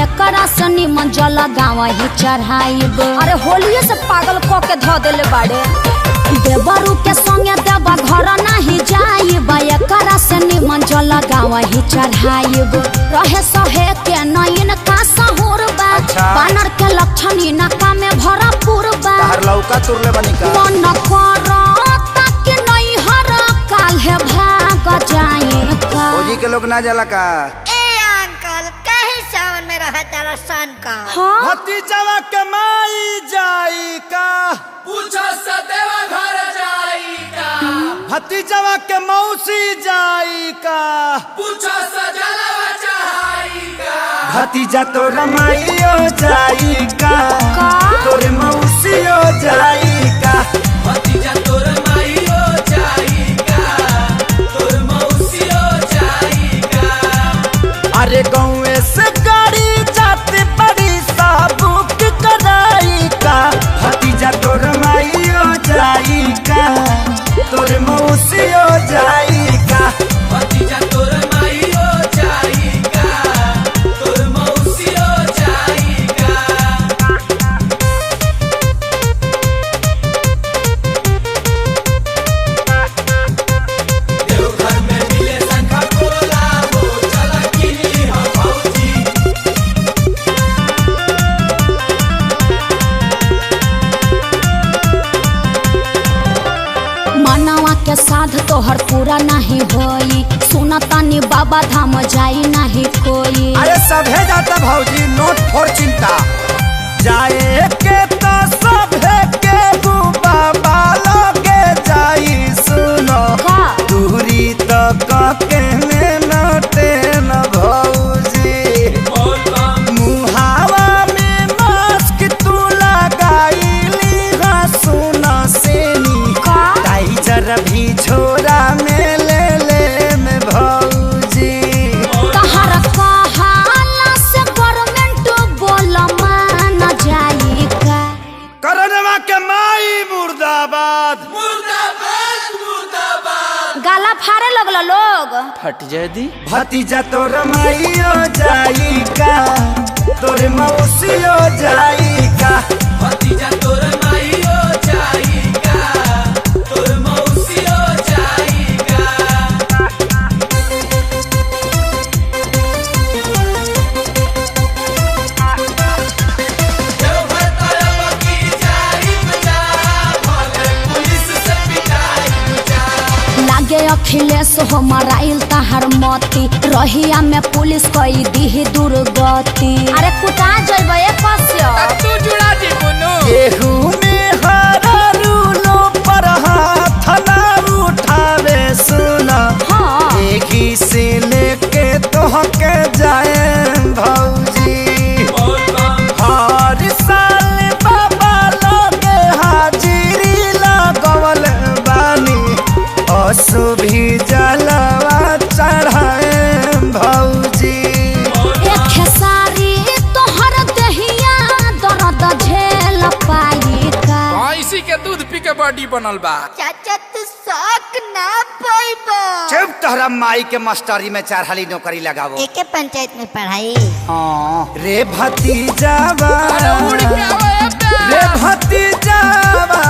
एकरा से निमन जल गाँव ही चढ़ाइब। अरे होलिये से पागल क के धो देले बाड़े। देवरू के संगे देवा घर नहीं जाइब, एकरा से निमन जल गाँव ही चढ़ाइब। रहे सहे के नयन का सहूर बा, बानर के लक्षण इनका में भरपूर बा। लौका तुरले बनी का मन करता कि नहीं हर काल है भाग जाए का। ओजी के लोग ना जाला का। ए अंकल कहीं सावन में रहा तारा सन का। हाँ? भतीजवा के माई जाई का, पूछो सदेवा घर जाई का। भतीजवा के मौसी जाई का, पूछो सजलवा चढ़ाई का। भतीजा तो रमाइयो जाई का, तोरे मौसियो जाई का। भतीजा तोर माईयो जाई का, तोर मौसियो जाई का। अरे गाँव से गाड़ी जाते बड़ी साबुक कराई का, भतीजा तो रमाइयो जाई का, तोरे मौसियो जाई का। भतीजा तोर माईयो जाई का, तोर मौसियो जाई का। देवघर में मिले शंखा पोला हो, चला किनी हो भौजी। मनवा के साध तोहर पूरा नहीं होई, सुना तानी बाबा धाम जाई नहीं कोई। अरे सभे जाता भौजी, नोट फोर चिंता जाए के तो सभे के बाबा लगे जाई। सुनो का? दूरी तो के नटे न भौजी, बोल बम मुहावा में मास्क तू लगाईली हा। सुनो सेनी का? टाइजर भी झोरा में ले में भौजी। तहर कहाला से गवर्नमेंट बोल मान जाई का। करनवा के माई मुर्दाबाद। मुर्दाबाद मुर्दाबाद। गाला फाड़े लगल लोग। फट जाए दी भतीजा तो रमाइयो जाई का, तोरे मौसियो जाई का। भतीजा तोर माईयो जाई का, तोर मौसियो जाई का। देवघर तरफ की जाई बजा, भले पुलिस से पिटाई बजा। लागे अखिलेश हो मराइल तहर मती, रहिया में पुलिस कई दी दुर्गति। अरे कुटा जइबे कस्य। तू जुड़ा दी बुनु। केहू में हरा रूलो पर हाथ ना उठावे। सुना हाँ। एही से लेके तोहके जाए भौजी। बोल बम हर साल बाबा लोगे हाजिरी लगवल बानी, असु भी जलवा चढ़ाए भौजी। एक खेसारी तोहर दहिया दर्द झेल पाई का। इसी के दूध पी के बॉडी बनल बा। चाचा तू शौक ना पाइबो। चुप, तोहरा माई के मास्टरी में 4 हाली नौकरी लगावो। एके पंचायत में पढ़ाई। हाँ रे भतीजावा, उड़ के आवे रे भतीजावा,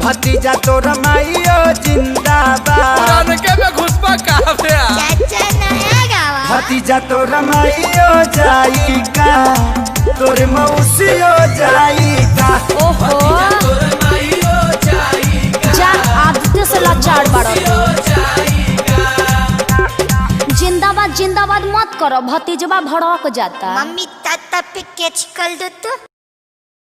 भतीजा तो रमाइयो जिंदाबाद। पुरान के में घुसपा काफे। चाचा नया गावा। भतीजा तो रमाइयो जाई का, तोरे मौसियो जाई का। ओहो तोर माईयो जाई का, जा आदित्य से लाचार बाड़ो। जाई का। जिंदाबाद जिंदाबाद मत करो, भतीजवा भड़क जाता। मम्मी ताता पे कैच कर दो तो।